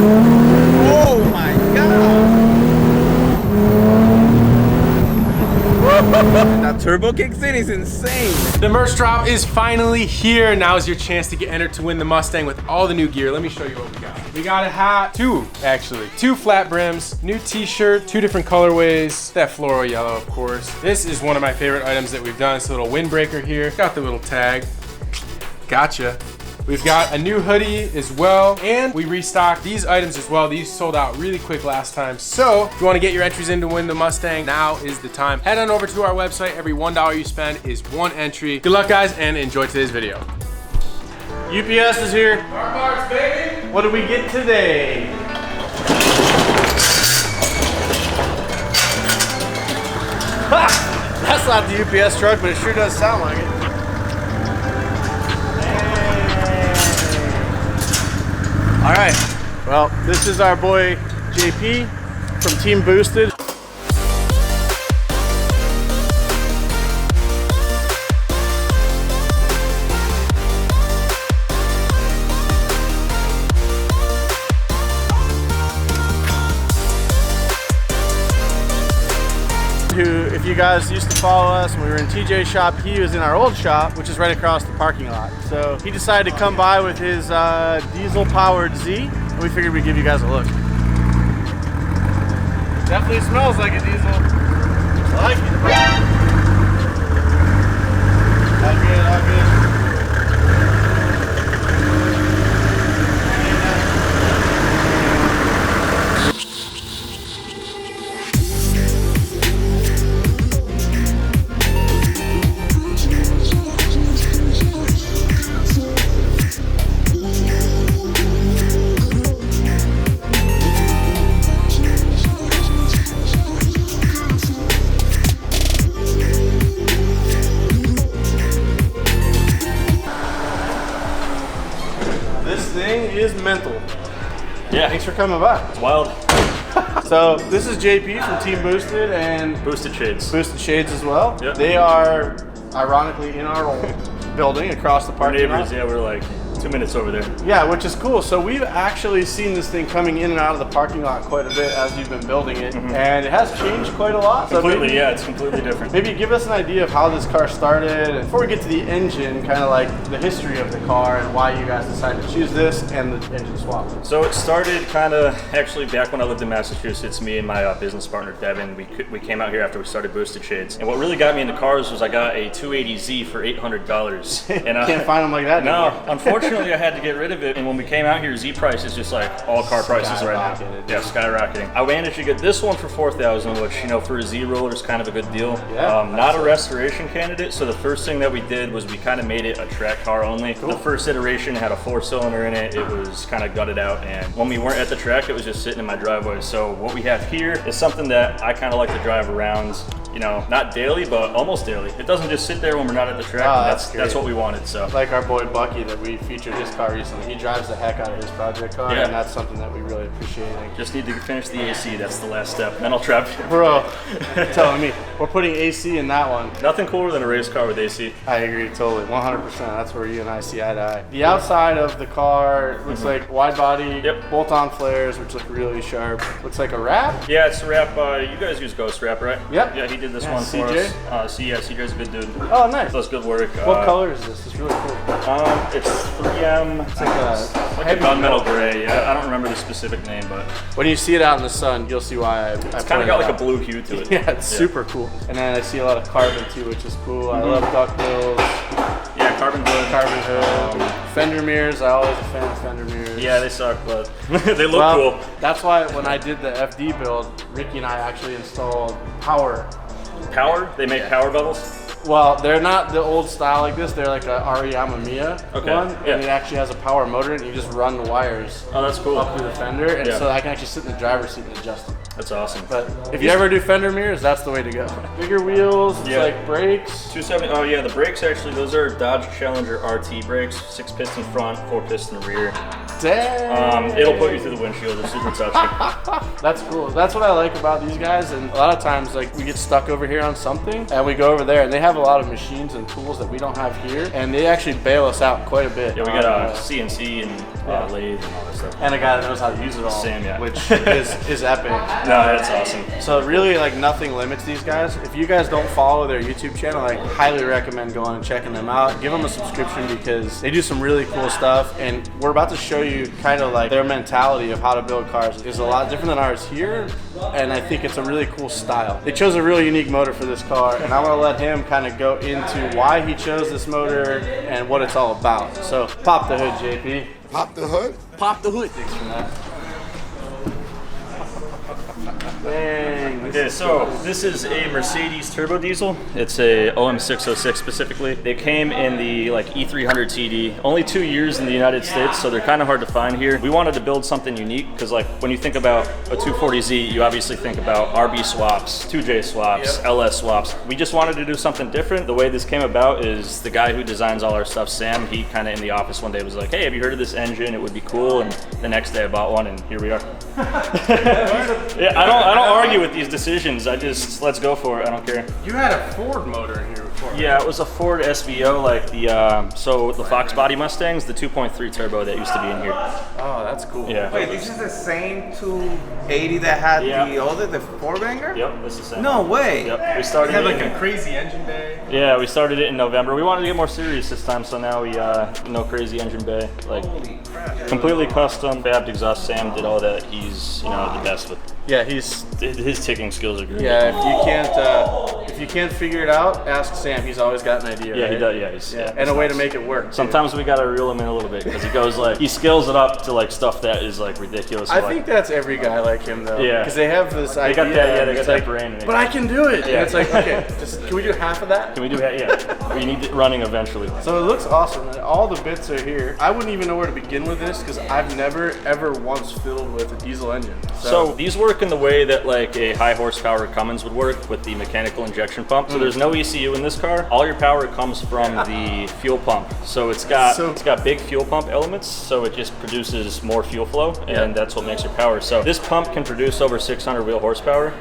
Oh my god! That turbo kicks in is insane. The merch drop is finally here. Now is your chance to get entered to win the Mustang with all the new gear. Let me show you what we got. We got a hat, two flat brims, new t-shirt, 2 different colorways, that floral yellow, of course. This is one of my favorite items that we've done. It's a little windbreaker here. Got the little tag. Gotcha. We've got a new hoodie as well, and we restocked these items as well. These sold out really quick last time. So if you want to get your entries in to win the Mustang, now is the time. Head on over to our website. Every $1 you spend is 1 entry. Good luck, guys, and enjoy today's video. UPS is here. Marks, baby. What do we get today? Ha! That's not the UPS truck, but it sure does sound like it. All right, well, this is our boy JP from Team Boosted. Who, if you guys used to follow us when we were in TJ's shop, he was in our old shop, which is right across the parking lot. So he decided to come by with his diesel-powered Z, and we figured we'd give you guys a look. Definitely smells like a diesel. I like it. All good, all good. Is mental. Yeah. Thanks for coming by. It's wild. So this is JP from Team Boosted and Boosted Shades. Boosted Shades as well. Yep. They are ironically in our old building across the parking lot. Our neighbors, yeah, we're like 2 minutes over there. Yeah, which is cool. So we've actually seen this thing coming in and out of the parking lot quite a bit as you've been building it, and it has changed quite a lot. Completely, so maybe, yeah, it's completely different. Maybe give us an idea of how this car started, and before we get to the engine, kind of like the history of the car and why you guys decided to choose this and the engine swap. So it started kind of actually back when I lived in Massachusetts. Me and my business partner Devin, we came out here after we started Boosted Shades, and what really got me into cars was I got a 280Z for $800, and I can't find them like that no, anymore. unfortunately I had to get rid of it, and when we came out here, Z price is just like all car prices right now. Yeah, skyrocketing. I managed to get this one for $4,000, which, you know, for a Z roller is kind of a good deal. Yeah, not a restoration candidate, so the first thing that we did was we kind of made it a track car only. Cool. The first iteration had a 4-cylinder in it. It was kind of gutted out, and when we weren't at the track, it was just sitting in my driveway. So what we have here is something that I kind of like to drive around, you know, not daily, but almost daily. It doesn't just sit there when we're not at the track. Oh, that's what we wanted. So like our boy Bucky that we featured his car recently. He drives the heck out of his project car, and that's something that we really appreciate. Just need to finish the AC. That's the last step. Then I'll trap you. Bro, telling me we're putting AC in that one. Nothing cooler than a race car with AC. I agree totally, 100%. That's where you and I see eye to eye. The outside of the car looks like wide body, bolt-on flares, which look really sharp. Looks like a wrap. Yeah, it's a wrap. You guys use Ghost Wrap, right? Yep. Yeah, he did this one for us. CJ's a good dude. Oh, nice. Does good work. What color is this? It's really cool. It's 3M. It's like a gunmetal gray. Yeah, I don't remember the specific name, but when you see it out in the sun, you'll see why it's kind of got like a blue hue to it. Yeah, it's super cool. And then I see a lot of carbon too, which is cool. I love duck bills. Yeah, carbon hood. Fender mirrors. I always a fan of fender mirrors. Yeah, they suck, but they look cool. That's why when I did the FD build, Ricky and I actually installed power. Power? They make power bubbles? Well, they're not the old style like this. They're like a Ariyama Miya one, and it actually has a power motor, and you just run the wires. Oh, that's cool. Up through the fender, and so I can actually sit in the driver's seat and adjust them. That's awesome. But if you ever do fender mirrors, that's the way to go. Bigger wheels, it's like brakes. 270. Oh yeah, the brakes actually, those are Dodge Challenger RT brakes. 6-piston front, 4-piston rear. Dang. It'll put you through the windshield. They're super touchy. That's cool. That's what I like about these guys. And a lot of times, like, we get stuck over here on something, and we go over there, and they have a lot of machines and tools that we don't have here, and they actually bail us out quite a bit. Yeah, we got CNC and lathe and all this stuff. stuff. And a guy that knows how to use it all. Sam, yeah. Which is epic. No, that's awesome. So really, like, nothing limits these guys. If you guys don't follow their YouTube channel, I highly recommend going and checking them out. Give them a subscription because they do some really cool stuff. And we're about to show you kind of like their mentality of how to build cars is a lot different than ours here. And I think it's a really cool style. They chose a really unique motor for this car, and I want to let him kind of go into why he chose this motor and what it's all about. So pop the hood, JP. Pop the hood? Pop the hood. Thanks for that. Dang. Okay, so this is a Mercedes turbo diesel. It's a OM606 specifically. They came in the like E300 TD. Only 2 years in the United States, so they're kind of hard to find here. We wanted to build something unique because like when you think about a 240Z, you obviously think about RB swaps, 2J swaps, LS swaps. We just wanted to do something different. The way this came about is the guy who designs all our stuff, Sam, he kind of in the office one day was like, hey, have you heard of this engine? It would be cool. And the next day I bought one and here we are. Yeah, I don't argue with these decisions. I just, let's go for it. I don't care. You had a Ford motor in here before. Yeah, it was a Ford SVO, like the Fox Body Mustangs, the 2.3 turbo that used to be in here. Oh, that's cool. Yeah. Wait, this is the same 280 that had the four-banger? Yep, this is the same. No way. Yep, we started You had it like in, a crazy engine bay. yeah, we started it in November. We wanted to get more serious this time, so now we no crazy engine bay, like completely custom fabbed exhaust. Sam did all that. He's the best with. Yeah, his ticking skills are great. Yeah, if you can't figure it out, ask Sam. He's always got an idea. Yeah, right? he does. Yeah, and a way to make it work. Too. Sometimes we gotta reel him in a little bit because he goes like he scales it up to like stuff that is like ridiculous. I think that's every guy like him though. Yeah, because they have this idea. They got that brain. But I can do it. Yeah. And it's like, okay, can we do half of that? Can we do that? Yeah, we need it running eventually. So it looks awesome. And all the bits are here. I wouldn't even know where to begin with this because I've never ever once fiddled with a diesel engine. So these work in the way that like a high horsepower Cummins would work with the mechanical injection pump. So there's no ECU in this car. All your power comes from the fuel pump. So it's got big fuel pump elements. So it just produces more fuel flow, and that's what makes your power. So this pump can produce over 600 wheel horsepower.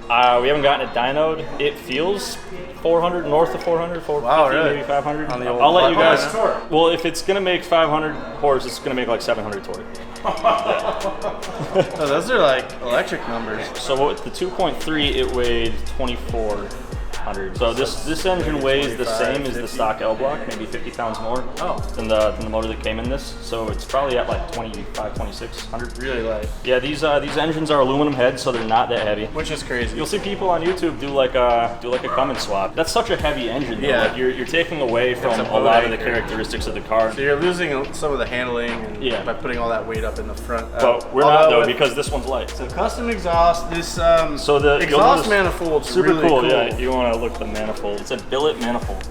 We haven't gotten it dynoed. It feels 400, north of 400, 450, wow, really? maybe 500. On the old I'll let you guys. torque? Well, if it's gonna make 500 horse, it's gonna make like 700 torque. Oh, those are like electric numbers. So with the 2.3, it weighed 2,400. So this engine weighs the same as the stock L block, maybe 50 pounds more than the motor that came in this. So it's probably at like 25, 2,600. Really light. Yeah, these engines are aluminum heads, so they're not that heavy. Which is crazy. You'll see people on YouTube do like a Cummins swap. That's such a heavy engine. Though. Yeah. Like you're taking away from a lot of the characteristics of the car. So you're losing some of the handling by putting all that weight up in the front. But we're not though because this one's light. So custom exhaust. This so the exhaust manifold's super really cool. Yeah, you want to look at the manifold. It's a billet manifold.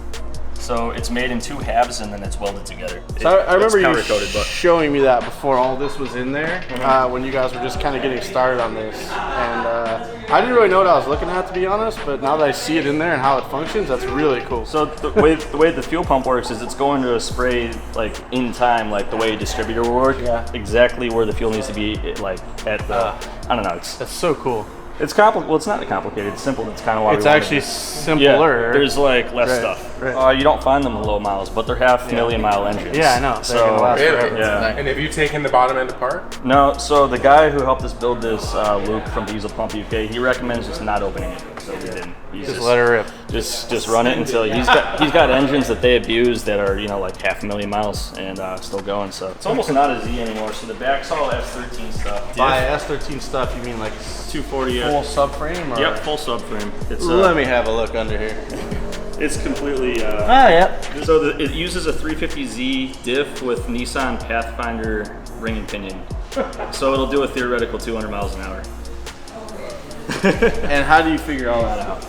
So it's made in 2 halves and then it's welded together. So I remember you but showing me that before all this was in there, when you guys were just kind of getting started on this. And I didn't really know what I was looking at, to be honest, but now that I see it in there and how it functions, that's really cool. So the way the fuel pump works is it's going to spray like in time, like the way a distributor will work, exactly where the fuel needs to be, like at the, I don't know. That's so cool. It's complicated. Well, it's not complicated. It's simple. That's kind of why it's actually simpler. Yeah, there's like less stuff. Right. You don't find them in low miles, but they're half-million-mile engines. Yeah, I know. So they're gonna last forever. yeah. And have you taken the bottom end apart? No. So the guy who helped us build this, Luke from Diesel Pump UK, he recommends just not opening it. So we didn't. Just let her rip. Just run it until he's got engines that they abuse that are like 500,000 miles and still going. So it's almost not a Z anymore. So the back's all S13 stuff. By S13 stuff, you mean like 240 full subframe? Or? Yep, full subframe. It's Let me have a look under here. It's completely. Yep. So it uses a 350Z diff with Nissan Pathfinder ring and pinion. So it'll do a theoretical 200 miles an hour. And how do you figure all that out?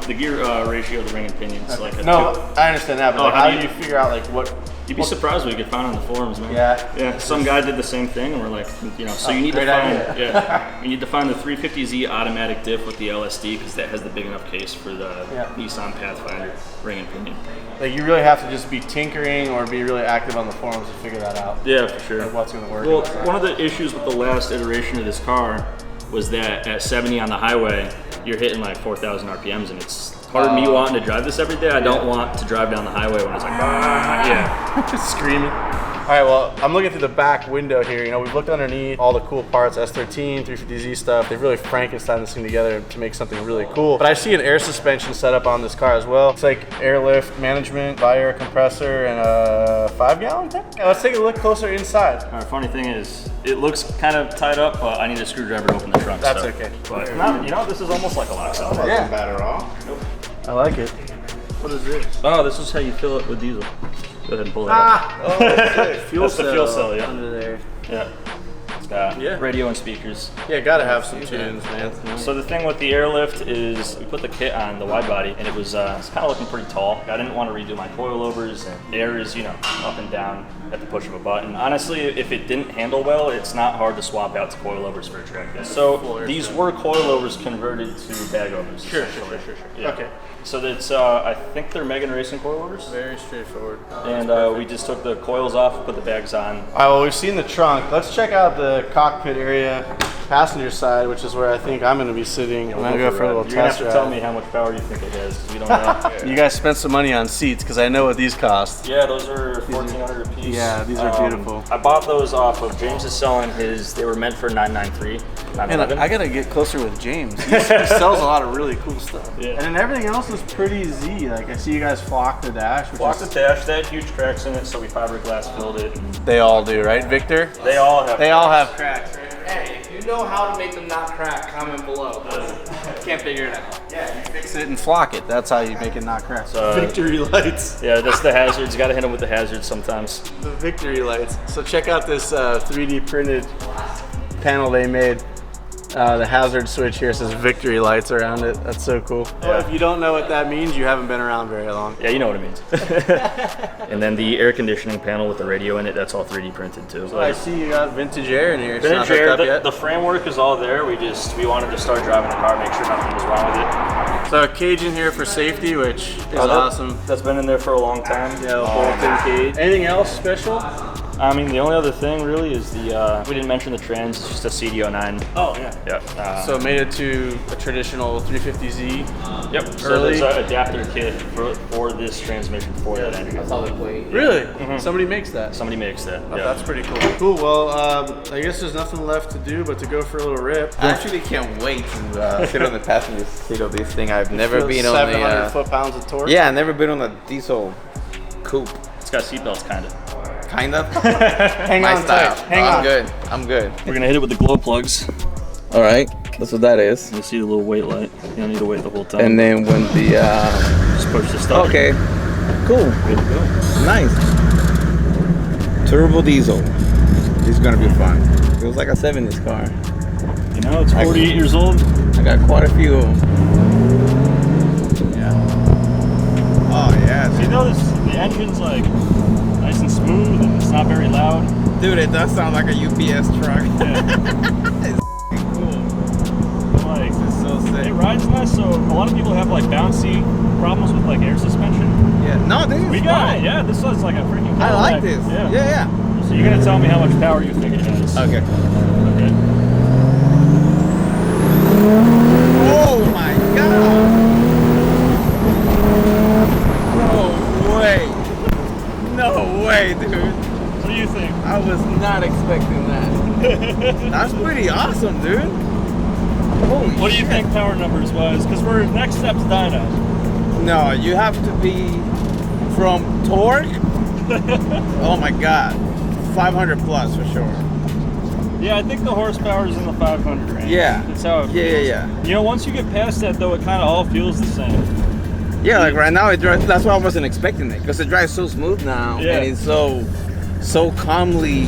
The gear ratio of the ring and pinion is like a I understand that, but how do you figure out like what? You'd be surprised what you could find on the forums, man. Yeah. Some guy did the same thing, and we're like, so you need to find, you need to find the 350Z automatic diff with the LSD because that has the big enough case for the Nissan Pathfinder ring and pinion. Like you really have to just be tinkering or be really active on the forums to figure that out. Yeah, for sure. Like what's going to work. Well, one of the issues with the last iteration of this car was that at 70 on the highway, you're hitting like 4,000 RPMs, and it's part of me wanting to drive this every day. I don't want to drive down the highway when it's like, screaming. right, well, I'm looking through the back window here. You know, we've looked underneath all the cool parts, S13, 350Z stuff. They've really Frankensteined this thing together to make something really cool. But I see an air suspension setup on this car as well. It's like airlift management, bi-air compressor, and a 5-gallon tank. Yeah, let's take a look closer inside. Our funny thing is, it looks kind of tied up, but I need a screwdriver to open the trunk. That's so. okay. But not, you know, this is almost like a lock cell. Wasn't bad at all. Nope. I like it. What is this? Oh, this is how you fill it with diesel. Go ahead and pull it out. Oh, that's Fuel cell. The fuel cell, yeah. Under there. Yeah. It's got radio and speakers. Yeah, gotta have some tunes, man. So the thing with the airlift is we put the kit on the wide body and it's kind of looking pretty tall. I didn't want to redo my coilovers, and air is, you know, up and down at the push of a button. Honestly, if it didn't handle well, it's not hard to swap out to coilovers for a track. So these were coilovers converted to bag overs. Sure. Yeah. Okay. So that's, I think they're Megan Racing coilovers. Very straightforward. And we just took the coils off, put the bags on. All right, well, we've seen the trunk. Let's check out the cockpit area, passenger side, which is where I think I'm going to be sitting. I'm going to go for a little You're going to have test to ride. tell me how much power you think it has, because we don't know. You guys spent some money on seats, because I know what these cost. Yeah, those are $1,400 a piece. Yeah, these are beautiful. I bought those off of James is selling his. They were meant for $993, And $911. I gotta get closer with James. He sells a lot of really cool stuff. Yeah. And then everything else is pretty Z. Like I see you guys flock the dash. Which Blocked is, the dash. They had huge cracks in it, so we fiberglass filled it. And they all do, right, Victor? they all have. They all have cracks. Hey, if you know how to make them not crack, comment below. Can't figure it out. Yeah, you fix it and flock it. That's how you make it not crack. So, victory lights. Yeah, that's the hazards. You got to hit them with the hazards sometimes. The victory lights. So check out this 3D printed panel they made. The hazard switch here says victory lights around it. That's so cool. Yeah. Well, if you don't know what that means, you haven't been around very long. Yeah, you know what it means. And then the air conditioning panel with the radio in it, that's all 3D printed too. So I see you got vintage air in here. It's Vintage not hooked air, up yet. the framework is all there. We wanted to start driving the car, make sure nothing was wrong with it. So a cage in here for safety, which is awesome. That's been in there for a long time. Yeah, the bolt-in cage. Anything else special? I mean, the only other thing really is the, we didn't mention the trans, it's just a CD09. Oh, yeah. Yeah. So made it to a traditional 350Z. Yep, so there's an adapter kit for this transmission for that engine. Really? Somebody makes that. Somebody makes that. Oh, yeah. that's pretty cool. Cool, well, I guess there's nothing left to do but to go for a little rip. I actually can't wait to sit on the passenger seat of this thing. I've never been on 700 a foot-pounds of torque. yeah, I've never been on a diesel coupe. It's got seatbelts, kind of. Kind of. Hang My on style. tight. Hang I'm on. good. I'm good. We're gonna hit it with the glow plugs. All right. That's what that is. You'll see the little wait light. You don't need to wait the whole time. And then when the just push the start. okay, cool, Good to go. nice. Turbo diesel. This is gonna be fun. Feels like a 70s car. You know, it's 48 years old. I got quite a few of them. Yeah. Oh yeah. So you notice the engine's like nice and smooth and it's not very loud. Dude, it does sound like a UPS truck. Yeah. Cool. Like, It's so sick. it rides nice, so a lot of people have like bouncy problems with like air suspension. Yeah. No, this is We got it, yeah. This is like a freaking I like Cadillac. this. Yeah. Yeah. So you're gonna tell me how much power you think it has. Okay. Okay. Oh my god. No way. No way, dude. What do you think? I was not expecting that. That's pretty awesome, dude. Holy What do you shit. think power numbers wise? Because we're next step's dyno. No, you have to be from torque. Oh my god. 500 plus for sure. Yeah, I think the horsepower is in the 500 range. Yeah. That's how it Yeah, feels. yeah. You know, once you get past that though, it kind of all feels the same. Yeah, like right now it drives, that's why I wasn't expecting it, because it drives so smooth now, Yeah. and it's so calmly.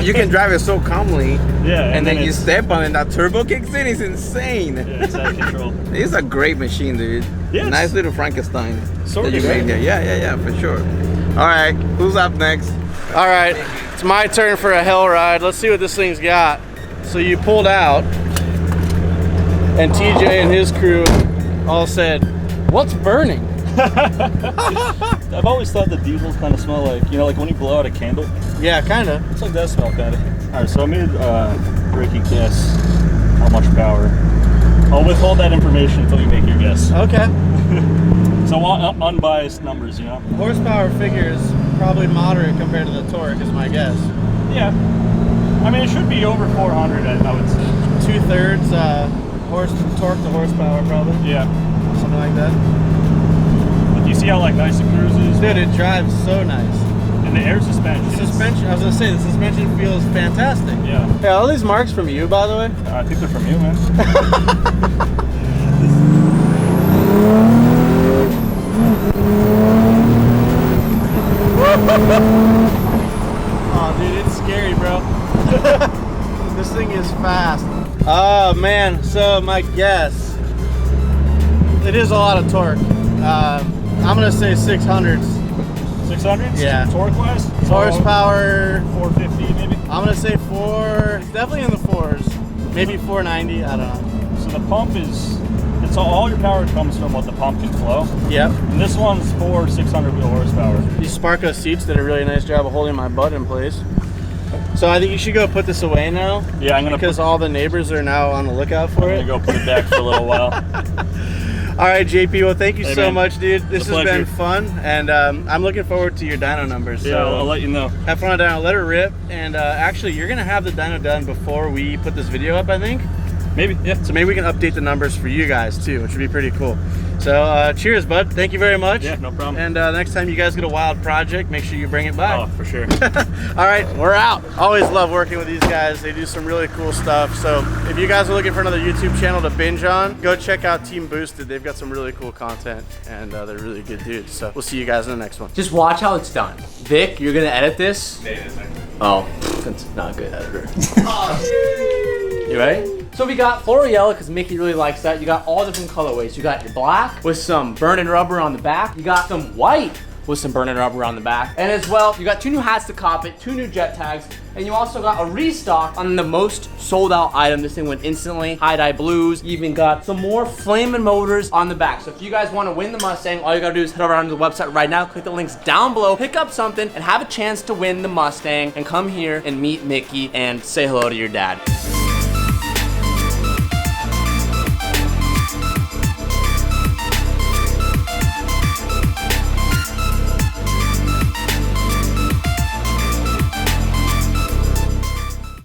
You can drive it so calmly, Yeah, and then you it's- step on it, and that turbo kicks in. It's insane. Yeah, it's out of control. It's a great machine, dude. Yeah, Nice it's- little Frankenstein Sort that you of, made right? there. Yeah, for sure. All right, who's up next? All right, it's my turn for a hell ride. Let's see what this thing's got. So you pulled out, and TJ and his crew all said, "What's burning?" I've always thought the diesels kind of smell like, you know, like when you blow out a candle. Yeah, kind of. It's like that smell, kind of. All right, so I made Ricky guess how much power. I'll withhold that information until you make your guess. Okay. So unbiased numbers, you know. Horsepower figures probably moderate compared to the torque is my guess. Yeah. I mean, it should be over 400, I would say. 2/3 torque to horsepower, probably. Yeah. Something like that. But you see how like nice it cruises? Dude, it drives so nice. And the air suspension. The suspension, I was gonna say, the suspension feels fantastic. Yeah. Hey, all these marks from you, by the way? I think they're from you, man. Oh, dude, it's scary, bro. This thing is fast. Oh, man. So, my guess, it is a lot of torque. I'm going to say 600s. 600s? Yeah. Torque-wise? Horsepower. 450, maybe? I'm going to say 4. It's definitely in the 4s. Maybe 490. I don't know. So the pump is, it's all your power comes from what the pump can flow. Yep. And this one's for 600 wheel horsepower. These Sparko seats did a really nice job of holding my butt in place. So I think you should go put this away now. Yeah, I'm gonna because all the neighbors are now on the lookout for it. I'm gonna go put it back for a little while. All right, JP. Well, thank you so much, dude. This has been pleasure. fun, and I'm looking forward to your dyno numbers. Yeah, So I'll let you know. have fun on dyno. Let her rip. And actually, you're gonna have the dyno done before we put this video up, I think. Maybe, yeah. So maybe we can update the numbers for you guys too, which would be pretty cool. So cheers, bud. Thank you very much. Yeah, no problem. And next time you guys get a wild project, make sure you bring it by. Oh, for sure. All right, we're out. Always love working with these guys. They do some really cool stuff. So if you guys are looking for another YouTube channel to binge on, go check out Team Boosted. They've got some really cool content, and they're really good dudes. So we'll see you guys in the next one. Just watch how it's done. Vic, you're gonna edit this? Oh, that's not a good editor. You ready? So we got floral yellow because Mickey really likes that. You got all different colorways. You got your black with some burning rubber on the back. You got some white with some burning rubber on the back. And as well, you got 2 new hats to cop it, 2 new jet tags, and you also got a restock on the most sold out item. This thing went instantly. Tie-dye blues. You even got some more flaming motors on the back. So if you guys want to win the Mustang, all you gotta do is head over onto the website right now, click the links down below, pick up something, and have a chance to win the Mustang, and come here and meet Mickey and say hello to your dad.